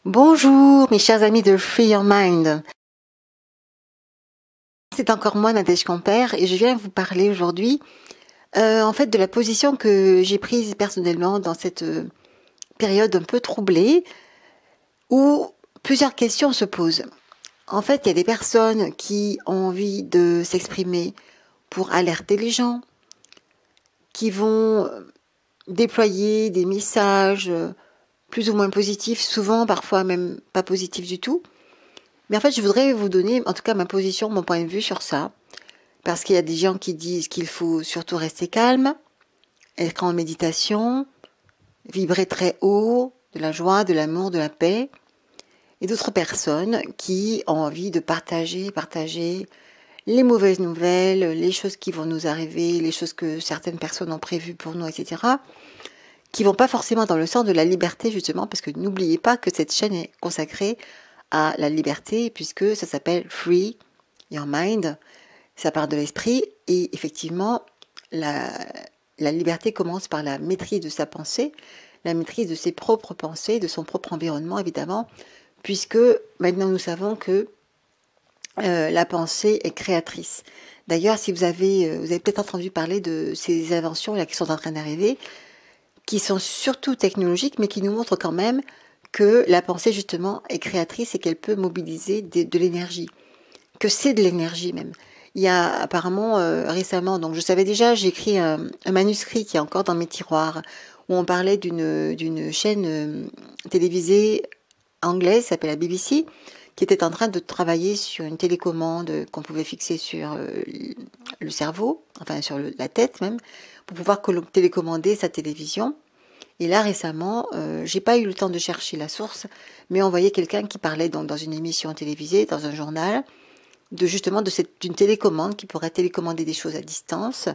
Bonjour mes chers amis de Free Your Mind. C'est encore moi Nadège Campère et je viens vous parler aujourd'hui en fait de la position que j'ai prise personnellement dans cette période un peu troublée où plusieurs questions se posent. En fait, il y a des personnes qui ont envie de s'exprimer pour alerter les gens, qui vont déployer des messages plus ou moins positifs, souvent parfois même pas positifs du tout. Mais en fait, je voudrais vous donner, en tout cas, ma position, mon point de vue sur ça. Parce qu'il y a des gens qui disent qu'il faut surtout rester calme, être en méditation, vibrer très haut, de la joie, de l'amour, de la paix. Et d'autres personnes qui ont envie de partager les mauvaises nouvelles, les choses qui vont nous arriver, les choses que certaines personnes ont prévues pour nous, etc. Qui vont pas forcément dans le sens de la liberté, justement, parce que n'oubliez pas que cette chaîne est consacrée à la liberté, puisque ça s'appelle Free Your Mind, ça part de l'esprit, et effectivement, la liberté commence par la maîtrise de sa pensée, la maîtrise de ses propres pensées, de son propre environnement, évidemment, puisque maintenant nous savons que la pensée est créatrice. D'ailleurs, si vous avez peut-être entendu parler de ces inventions là qui sont en train d'arriver, qui sont surtout technologiques, mais qui nous montrent quand même que la pensée, justement, est créatrice et qu'elle peut mobiliser de l'énergie, que c'est de l'énergie même. Il y a apparemment récemment, donc je savais déjà, j'ai écrit un manuscrit qui est encore dans mes tiroirs, où on parlait d'une chaîne télévisée anglaise, qui s'appelle la BBC, qui était en train de travailler sur une télécommande qu'on pouvait fixer sur le cerveau, enfin sur la tête même, pour pouvoir télécommander sa télévision. Et là, récemment, j'ai pas eu le temps de chercher la source, mais on voyait quelqu'un qui parlait donc dans une émission télévisée, dans un journal, d'une télécommande qui pourrait télécommander des choses à distance.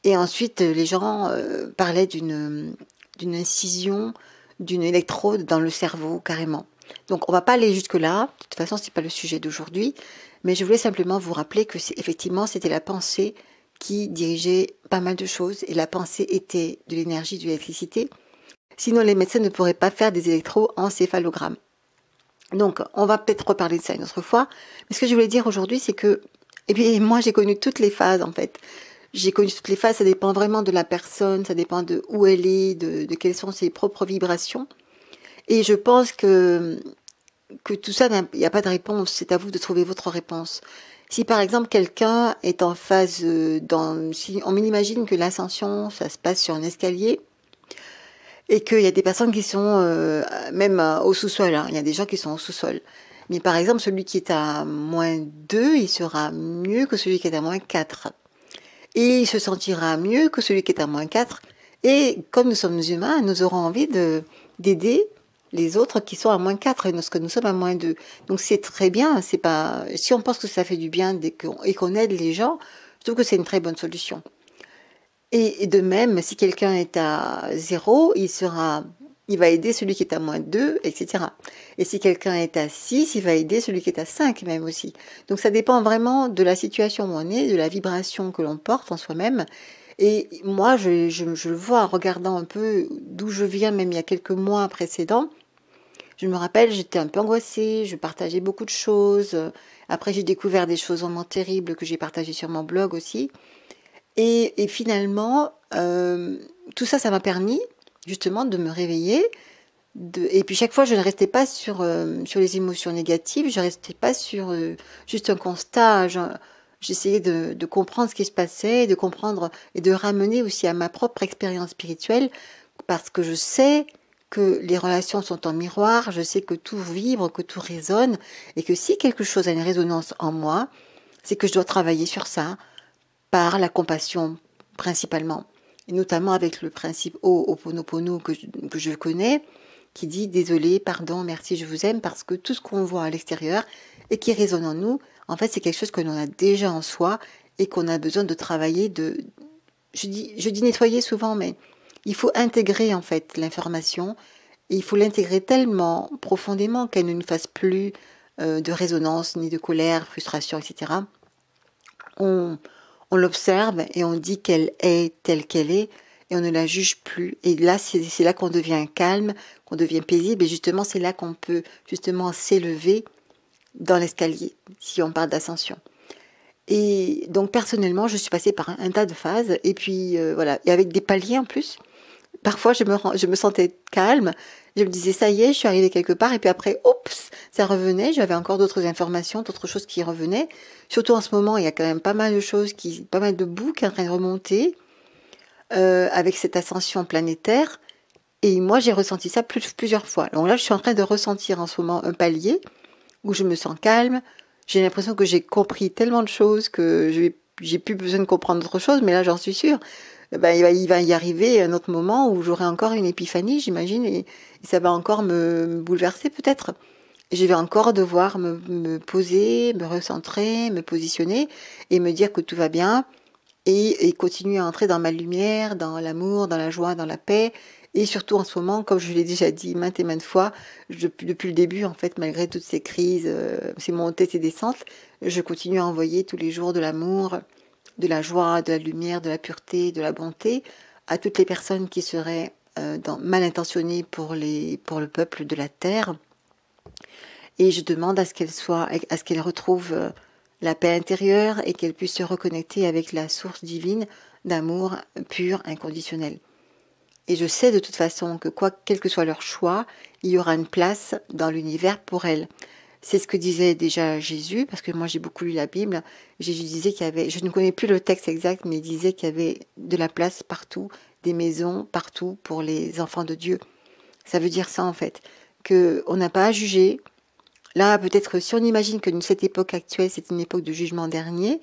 Et ensuite, les gens parlaient d'une incision, d'une électrode dans le cerveau, carrément. Donc, on va pas aller jusque-là. De toute façon, c'est pas le sujet d'aujourd'hui. Mais je voulais simplement vous rappeler que effectivement, c'était la pensée qui dirigeait pas mal de choses. Et la pensée était de l'énergie, de l'électricité. Sinon, les médecins ne pourraient pas faire des électroencéphalogrammes. Donc, on va peut-être reparler de ça une autre fois. Mais ce que je voulais dire aujourd'hui, c'est que, eh bien, moi, j'ai connu toutes les phases, en fait. J'ai connu toutes les phases, ça dépend vraiment de la personne, ça dépend de où elle est, de quelles sont ses propres vibrations. Et je pense que tout ça, il n'y a pas de réponse, c'est à vous de trouver votre réponse. Si par exemple quelqu'un est en phase, si on imagine que l'ascension, ça se passe sur un escalier, et qu'il y a des personnes qui sont même au sous-sol, hein. Il y a des gens qui sont au sous-sol. Mais par exemple, celui qui est à -2, il sera mieux que celui qui est à -4. Et il se sentira mieux que celui qui est à -4. Et comme nous sommes humains, nous aurons envie d'aider les autres qui sont à -4 lorsque nous sommes à -2. Donc c'est très bien. C'est pas, si on pense que ça fait du bien et qu'on aide les gens, je trouve que c'est une très bonne solution. Et de même, si quelqu'un est à 0, il va aider celui qui est à -2, etc. Et si quelqu'un est à 6, il va aider celui qui est à 5 même aussi. Donc ça dépend vraiment de la situation où on est, de la vibration que l'on porte en soi-même. Et moi, je le vois en regardant un peu d'où je viens, même il y a quelques mois précédents. Je me rappelle, j'étais un peu angoissée, je partageais beaucoup de choses. Après, j'ai découvert des choses vraiment terribles que j'ai partagées sur mon blog aussi. Et finalement, tout ça, ça m'a permis justement de me réveiller. Et puis chaque fois, je ne restais pas sur les émotions négatives, je ne restais pas sur juste un constat. J'essayais de comprendre ce qui se passait, de comprendre et de ramener aussi à ma propre expérience spirituelle, parce que je sais que les relations sont en miroir, je sais que tout vibre, que tout résonne, et que si quelque chose a une résonance en moi, c'est que je dois travailler sur ça, par la compassion principalement, et notamment avec le principe Ho'oponopono que je connais, qui dit désolé, pardon, merci, je vous aime, parce que tout ce qu'on voit à l'extérieur et qui résonne en nous, en fait, c'est quelque chose que l'on a déjà en soi et qu'on a besoin de travailler, je dis nettoyer souvent, mais il faut intégrer en fait l'information et il faut l'intégrer tellement profondément qu'elle ne nous fasse plus de résonance, ni de colère, frustration, etc. On l'observe et on dit qu'elle est telle qu'elle est et on ne la juge plus. Et là, c'est là qu'on devient calme, qu'on devient paisible, et justement, c'est là qu'on peut justement s'élever dans l'escalier, si on parle d'ascension. Et donc, personnellement, je suis passée par un tas de phases, et puis voilà, et avec des paliers en plus. Parfois, je me sentais calme, je me disais, ça y est, je suis arrivée quelque part, et puis après, oups, ça revenait, j'avais encore d'autres informations, d'autres choses qui revenaient. Surtout en ce moment, il y a quand même pas mal de choses, pas mal de bouts qui sont en train de remonter, avec cette ascension planétaire. Et moi, j'ai ressenti ça plusieurs fois. Donc là, je suis en train de ressentir en ce moment un palier où je me sens calme. J'ai l'impression que j'ai compris tellement de choses que j'ai plus besoin de comprendre d'autres choses, mais là, j'en suis sûre. Ben, il va y arriver un autre moment où j'aurai encore une épiphanie, j'imagine, et ça va encore me bouleverser peut-être. Je vais encore devoir me poser, me recentrer, me positionner et me dire que tout va bien et continuer à entrer dans ma lumière, dans l'amour, dans la joie, dans la paix. Et surtout en ce moment, comme je l'ai déjà dit maintes et maintes fois, depuis le début, en fait, malgré toutes ces crises, ces montées, ces descentes, je continue à envoyer tous les jours de l'amour, de la joie, de la lumière, de la pureté, de la bonté à toutes les personnes qui seraient mal intentionnées pour le peuple de la terre. Et je demande à ce qu'elles retrouvent la paix intérieure et qu'elles puissent se reconnecter avec la source divine d'amour pur, inconditionnel. Et je sais de toute façon que quel que soit leur choix, il y aura une place dans l'univers pour elles. C'est ce que disait déjà Jésus, parce que moi j'ai beaucoup lu la Bible. Jésus disait qu'il y avait, je ne connais plus le texte exact, mais il disait qu'il y avait de la place partout, des maisons partout pour les enfants de Dieu. Ça veut dire ça en fait, qu'on n'a pas à juger. Là, peut-être si on imagine que cette époque actuelle, c'est une époque de jugement dernier,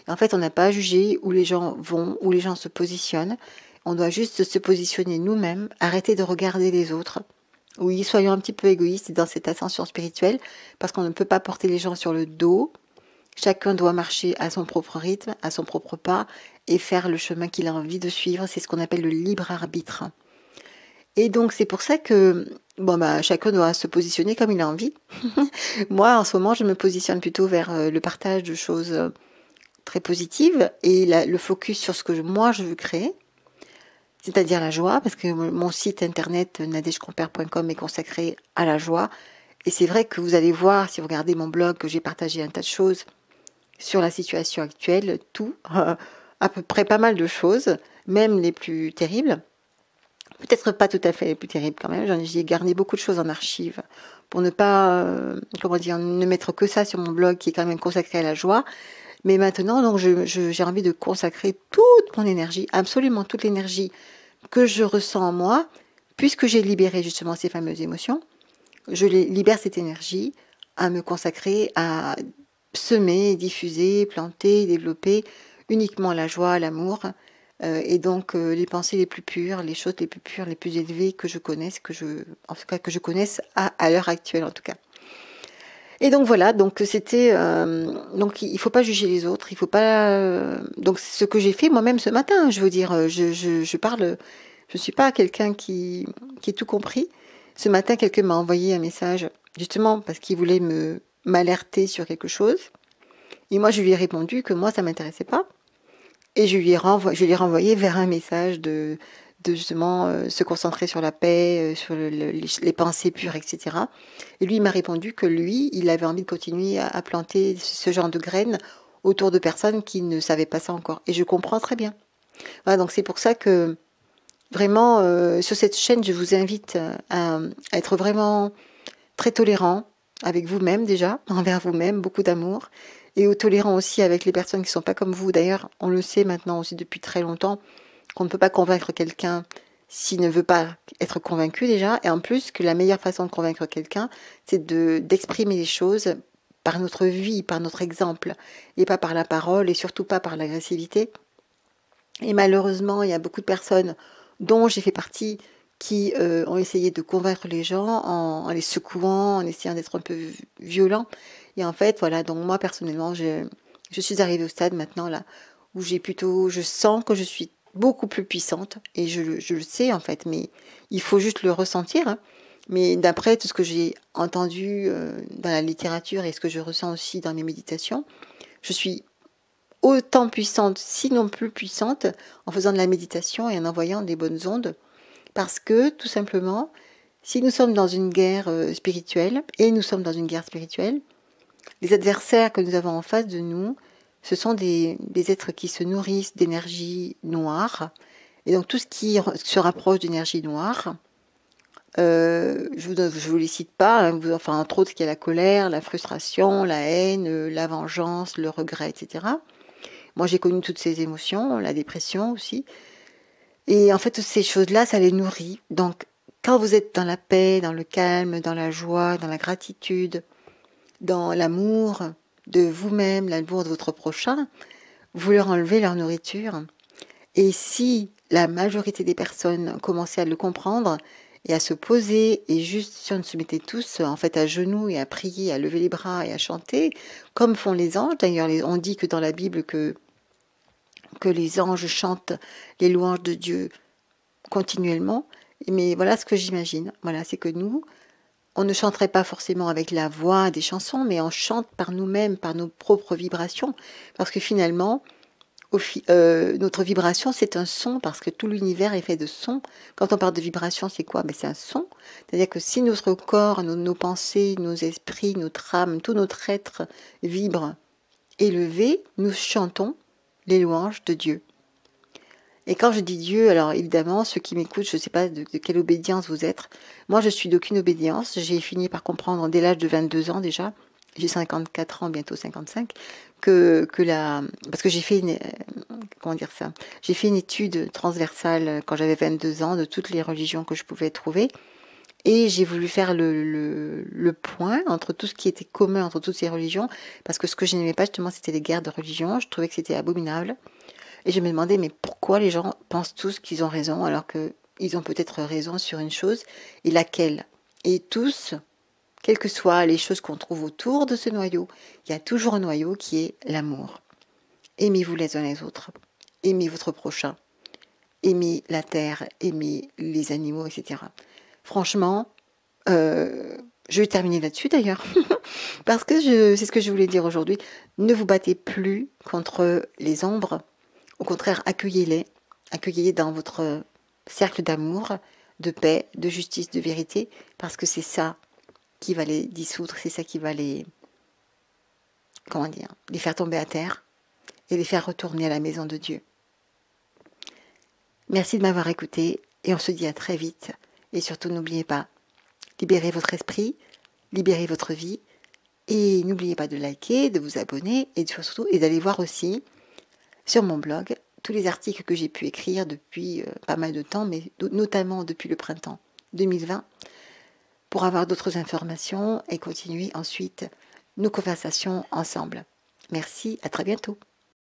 en fait, on n'a pas à juger où les gens vont, où les gens se positionnent. On doit juste se positionner nous-mêmes, arrêter de regarder les autres. Oui, soyons un petit peu égoïstes dans cette ascension spirituelle, parce qu'on ne peut pas porter les gens sur le dos. Chacun doit marcher à son propre rythme, à son propre pas, et faire le chemin qu'il a envie de suivre. C'est ce qu'on appelle le libre arbitre. Et donc, c'est pour ça que chacun doit se positionner comme il a envie. Moi, en ce moment, je me positionne plutôt vers le partage de choses très positives et le focus sur ce que moi, je veux créer, c'est-à-dire la joie, parce que mon site internet nadejcompère.com est consacré à la joie. Et c'est vrai que vous allez voir, si vous regardez mon blog, que j'ai partagé un tas de choses sur la situation actuelle, à peu près pas mal de choses, même les plus terribles. Peut-être pas tout à fait les plus terribles quand même, j'ai gardé beaucoup de choses en archive pour ne pas, ne mettre que ça sur mon blog qui est quand même consacré à la joie. Mais maintenant, donc, j'ai envie de consacrer toute mon énergie, absolument toute l'énergie que je ressens en moi, puisque j'ai libéré justement ces fameuses émotions, je libère cette énergie à me consacrer à semer, diffuser, planter, développer uniquement la joie, l'amour, et donc les pensées les plus pures, les choses les plus pures, les plus élevées que je connaisse, que je connaisse à l'heure actuelle en tout cas. Et donc voilà, donc c'était donc il faut pas juger les autres, il faut pas donc ce que j'ai fait moi-même ce matin, je veux dire, je parle, je suis pas quelqu'un qui ait tout compris. Ce matin, quelqu'un m'a envoyé un message justement parce qu'il voulait m'alerter sur quelque chose. Et moi, je lui ai répondu que moi, ça m'intéressait pas. Et je lui ai renvoyé vers un message de justement se concentrer sur la paix, sur les pensées pures, etc. Et lui, il m'a répondu que lui, il avait envie de continuer à planter ce genre de graines autour de personnes qui ne savaient pas ça encore. Et je comprends très bien. Voilà, donc c'est pour ça que vraiment, sur cette chaîne, je vous invite à être vraiment très tolérant avec vous-même déjà, envers vous-même, beaucoup d'amour, et tolérant aussi avec les personnes qui ne sont pas comme vous. D'ailleurs, on le sait maintenant aussi depuis très longtemps, qu'on ne peut pas convaincre quelqu'un s'il ne veut pas être convaincu déjà, et en plus que la meilleure façon de convaincre quelqu'un, c'est d'exprimer les choses par notre vie, par notre exemple, et pas par la parole, et surtout pas par l'agressivité. Et malheureusement, il y a beaucoup de personnes, dont j'ai fait partie, qui ont essayé de convaincre les gens en les secouant, en essayant d'être un peu violent. Et en fait, voilà, donc moi personnellement, je suis arrivée au stade maintenant là où je sens que je suis beaucoup plus puissante et je le sais en fait, mais il faut juste le ressentir. Hein. Mais d'après tout ce que j'ai entendu dans la littérature et ce que je ressens aussi dans mes méditations, je suis autant puissante, sinon plus puissante, en faisant de la méditation et en envoyant des bonnes ondes. Parce que, tout simplement, si nous sommes dans une guerre spirituelle, et nous sommes dans une guerre spirituelle, les adversaires que nous avons en face de nous, ce sont des êtres qui se nourrissent d'énergie noire. Et donc tout ce qui se rapproche d'énergie noire, je vous les cite pas, hein, enfin entre autres, il y a la colère, la frustration, la haine, la vengeance, le regret, etc. Moi j'ai connu toutes ces émotions, la dépression aussi. Et en fait, toutes ces choses-là, ça les nourrit. Donc quand vous êtes dans la paix, dans le calme, dans la joie, dans la gratitude, dans l'amour de vous-même, l'amour de votre prochain, vous leur enlevez leur nourriture. Et si la majorité des personnes commençaient à le comprendre et à se poser, et juste si on se mettait tous en fait à genoux et à prier, à lever les bras et à chanter, comme font les anges. D'ailleurs, on dit que dans la Bible que les anges chantent les louanges de Dieu continuellement. Mais voilà ce que j'imagine. Voilà, c'est que nous, on ne chanterait pas forcément avec la voix des chansons, mais on chante par nous-mêmes, par nos propres vibrations. Parce que finalement, notre vibration, c'est un son, parce que tout l'univers est fait de sons. Quand on parle de vibration, c'est quoi? C'est un son. C'est-à-dire que si notre corps, nos pensées, nos esprits, notre âme, tout notre être vibre élevé, nous chantons les louanges de Dieu. Et quand je dis Dieu, alors évidemment, ceux qui m'écoutent, je ne sais pas de quelle obédience vous êtes. Moi, je suis d'aucune obédience. J'ai fini par comprendre dès l'âge de 22 ans déjà, j'ai 54 ans, bientôt 55, parce que j'ai fait j'ai fait une étude transversale quand j'avais 22 ans de toutes les religions que je pouvais trouver. Et j'ai voulu faire le point entre tout ce qui était commun entre toutes ces religions, parce que ce que je n'aimais pas justement, c'était les guerres de religion. Je trouvais que c'était abominable. Et je me demandais, mais pourquoi les gens pensent tous qu'ils ont raison, alors qu'ils ont peut-être raison sur une chose, et laquelle? Et tous, quelles que soient les choses qu'on trouve autour de ce noyau, il y a toujours un noyau qui est l'amour. Aimez-vous les uns les autres. Aimez votre prochain. Aimez la terre, aimez les animaux, etc. Franchement, je vais terminer là-dessus d'ailleurs, parce que c'est ce que je voulais dire aujourd'hui. Ne vous battez plus contre les ombres. Au contraire, accueillez-les dans votre cercle d'amour, de paix, de justice, de vérité, parce que c'est ça qui va les dissoudre, c'est ça qui va les faire tomber à terre et les faire retourner à la maison de Dieu. Merci de m'avoir écouté et on se dit à très vite. Et surtout, n'oubliez pas, libérez votre esprit, libérez votre vie et n'oubliez pas de liker, de vous abonner et surtout d'aller voir aussi sur mon blog tous les articles que j'ai pu écrire depuis pas mal de temps, mais notamment depuis le printemps 2020, pour avoir d'autres informations et continuer ensuite nos conversations ensemble. Merci, à très bientôt.